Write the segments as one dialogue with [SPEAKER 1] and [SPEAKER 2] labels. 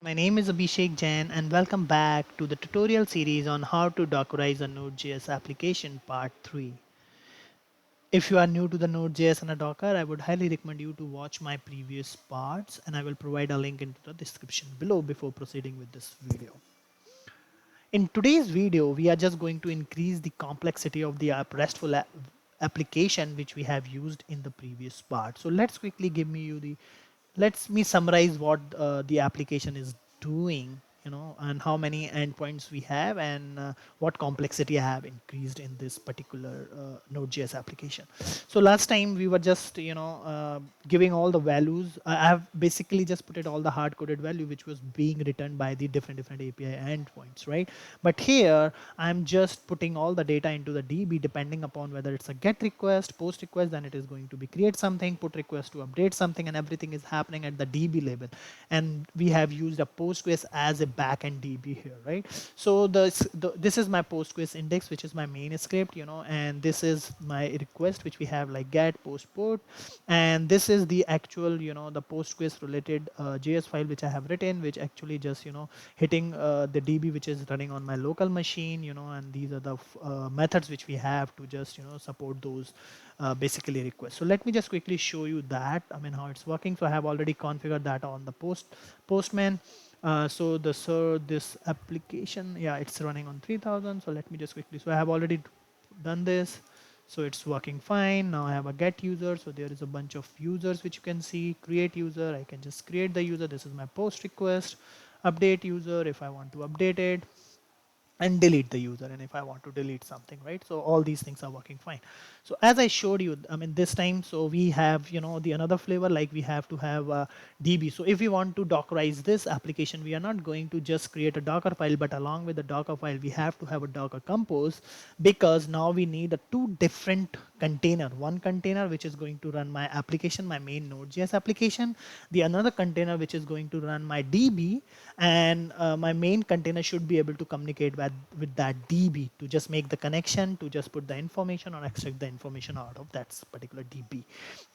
[SPEAKER 1] My name is Abhishek Jain and welcome back to the tutorial series on how to Dockerize a Node.js application part 3. If you are new to the Node.js and a Docker, I would highly recommend you to watch my previous parts and I will provide a link into the description below before proceeding with this video. In today's video, we are just going to increase the complexity of the RESTful application which we have used in the previous part. So let's quickly let me summarize what the application is doing, and how many endpoints we have and what complexity I have increased in this particular Node.js application. So last time we were just, giving all the values. I have basically just put it all the hard coded value which was being returned by the different API endpoints, right? But here I'm just putting all the data into the DB depending upon whether it's a get request, post request, then it is going to be create something, put request to update something, and everything is happening at the DB level. And we have used a Postgres as a backend DB here, right? So this is my Postgres index, which is my main script, and this is my request, which we have like get, post, put, and this is the actual, the Postgres related JS file which I have written, which actually just, hitting the DB which is running on my local machine, and these are the methods which we have to just, support those basically requests. So let me just quickly show you that, how it's working. So I have already configured that on the Postman. So this application, yeah, it's running on 3000. So let me just quickly, so I have already done this. So it's working fine. Now I have a get user. So there is a bunch of users which you can see. Create user. I can just create the user. This is my post request. Update user if I want to update it, and delete the user, and if I want to delete something, right? So all these things are working fine. So as I showed you, this time, so we have, the another flavor, like we have to have a DB. So if we want to Dockerize this application, we are not going to just create a Docker file, but along with the Docker file we have to have a Docker Compose, because now we need a two different container. One container which is going to run my application, my main Node.js application, the another container which is going to run my DB, and my main container should be able to communicate with that DB to just make the connection, to just put the information or extract the information out of that particular DB,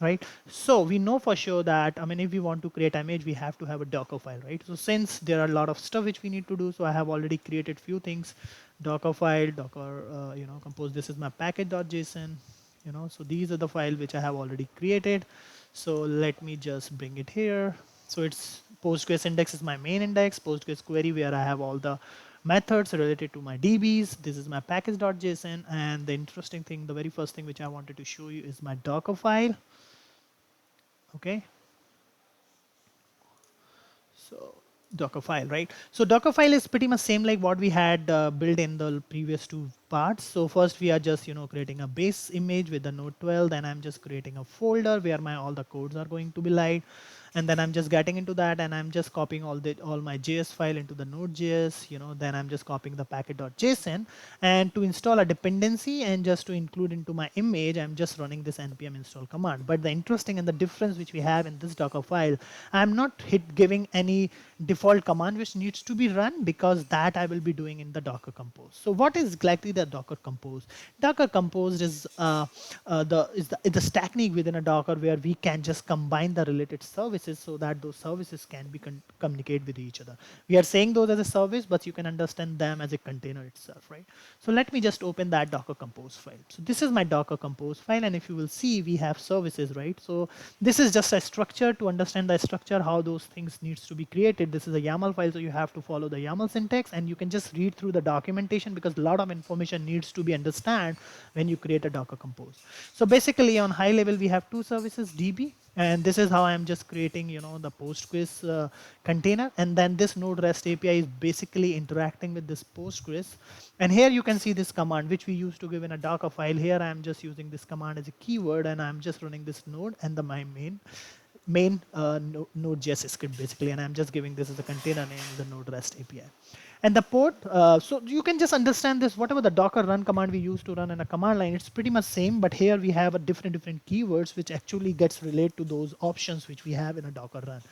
[SPEAKER 1] right? So we know for sure that, if we want to create image, we have to have a Docker file, right? So since there are a lot of stuff which we need to do, so I have already created few things. Docker file, Docker, compose. This is my package.json, so these are the file which I have already created. So let me just bring it here. So it's Postgres index is my main index, Postgres query where I have all the methods related to my DBs. This is my package.json, and the interesting thing, the very first thing which I wanted to show you is my Docker file. Okay, so Docker file, right? So Docker file is pretty much same like what we had built in the previous two parts. So first we are just, creating a base image with the node 12. Then I'm just creating a folder where my all the codes are going to be live. And then I'm just getting into that, and I'm just copying all my JS file into the Node.js. Then I'm just copying the packet.json, and to install a dependency and just to include into my image, I'm just running this npm install command. But the interesting and the difference which we have in this Docker file, I'm not giving any default command which needs to be run, because that I will be doing in the Docker Compose. So what is exactly the Docker Compose? Docker Compose is the technique within a Docker where we can just combine the related services so that those services can be communicate with each other. We are saying those as a service, but you can understand them as a container itself, right? So let me just open that Docker Compose file. So this is my Docker Compose file, and if you will see, we have services, right? So this is just a structure. To understand the structure, how those things needs to be created, this is a YAML file, so you have to follow the YAML syntax, and you can just read through the documentation, because a lot of information needs to be understand when you create a Docker Compose. So basically on high level, we have two services, DB, and this is how I'm just creating, the Postgres container, and then this Node REST API is basically interacting with this Postgres. And here you can see this command which we used to give in a Docker file. Here I'm just using this command as a keyword, and I'm just running this node and my main Node.js script basically, and I'm just giving this as a container name, the Node REST API. And the port, so you can just understand this, whatever the docker run command we used to run in a command line, it's pretty much same, but here we have a different keywords which actually gets related to those options which we have in a docker run.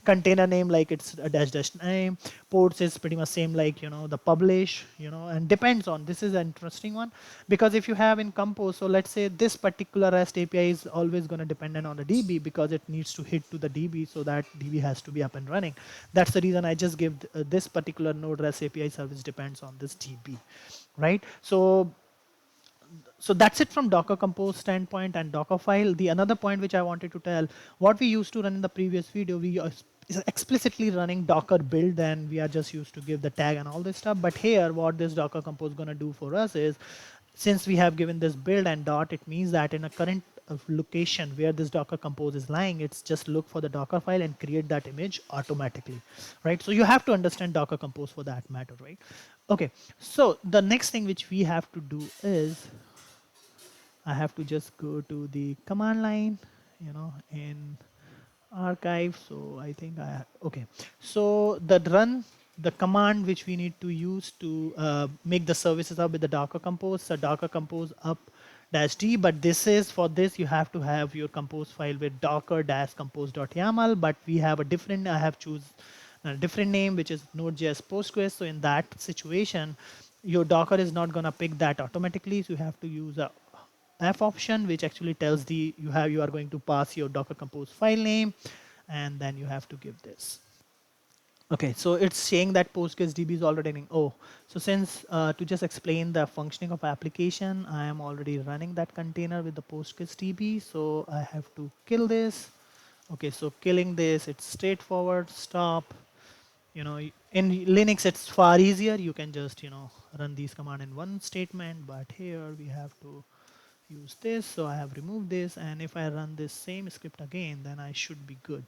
[SPEAKER 1] Container name, like it's a dash dash name. Ports is pretty much same, like, the publish, and depends on, this is an interesting one, because if you have in compose, so let's say this particular REST API is always going to dependent on the DB because it needs to hit to the DB, so that DB has to be up and running. That's the reason I just give this particular node REST API service depends on this DB, right? So that's it from Docker Compose standpoint and Dockerfile. The another point which I wanted to tell, what we used to run in the previous video, we are explicitly running Docker build, and we are just used to give the tag and all this stuff. But here, what this Docker Compose gonna do for us is, since we have given this build and dot, it means that in a current location where this Docker Compose is lying, it's just look for the Docker file and create that image automatically, right? So you have to understand Docker Compose for that matter, right? Okay, so the next thing which we have to do is, I have to just go to the command line, in archive. So I think okay. So the command which we need to use to make the services up with the Docker Compose, so Docker Compose up dash D, but this is, for this you have to have your compose file with docker dash compose.yaml, but we have a different, I have choose a different name, which is Node.js Postgres. So in that situation, your Docker is not gonna pick that automatically, so you have to use a F option, which actually tells you are going to pass your Docker Compose file name, and then you have to give this. Okay, so it's saying that Postgres DB is already running. Oh, so since to just explain the functioning of application, I am already running that container with the Postgres DB, so I have to kill this. Okay, so killing this, it's straightforward, stop. In Linux, it's far easier. You can just, run these command in one statement, but here we have to use this. So I have removed this, and if I run this same script again, then I should be good.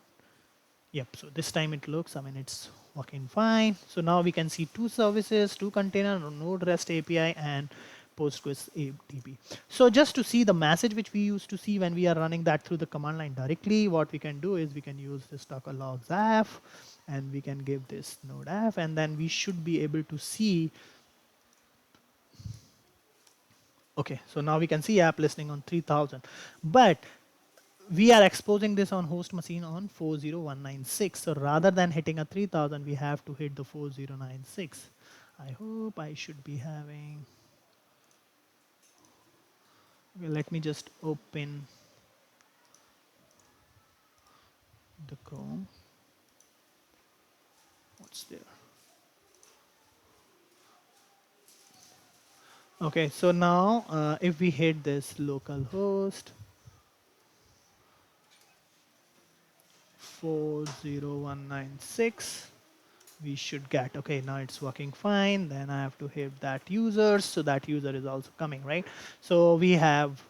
[SPEAKER 1] Yep, so this time it looks, it's working fine. So now we can see two services, two container, Node REST API and Postgres DB. So just to see the message which we used to see when we are running that through the command line directly, what we can do is we can use this docker logs f, and we can give this node f, and then we should be able to see. Okay, so now we can see app listening on 3000, but we are exposing this on host machine on 40196. So rather than hitting a 3000, we have to hit the 4096. I hope I should be having. Okay, let me just open the Chrome. What's there? Okay, so now if we hit this local host 40196, we should get, okay, now it's working fine. Then I have to hit that user, so that user is also coming, right? So we have,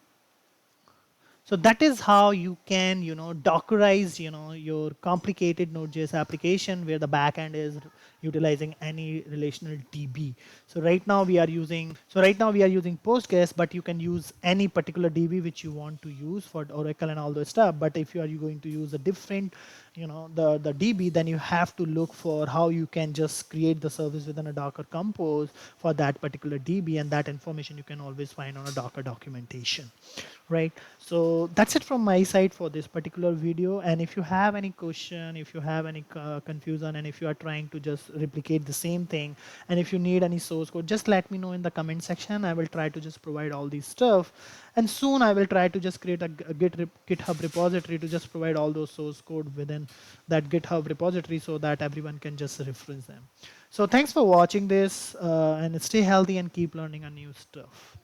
[SPEAKER 1] so that is how you can, Dockerize, your complicated Node.js application where the backend is utilizing any relational DB. So right now we are using Postgres, but you can use any particular DB which you want to use for Oracle and all those stuff. But if you are going to use a different, the DB, then you have to look for how you can just create the service within a Docker Compose for that particular DB, and that information you can always find on a Docker documentation, right? So that's it from my side for this particular video. And if you have any question, if you have any confusion, and if you are trying to just replicate the same thing, and if you need any source code, just let me know in the comment section. I will try to just provide all these stuff, and soon I will try to just create a GitHub repository to just provide all those source code within that GitHub repository so that everyone can just reference them. So thanks for watching this, and stay healthy and keep learning a new stuff.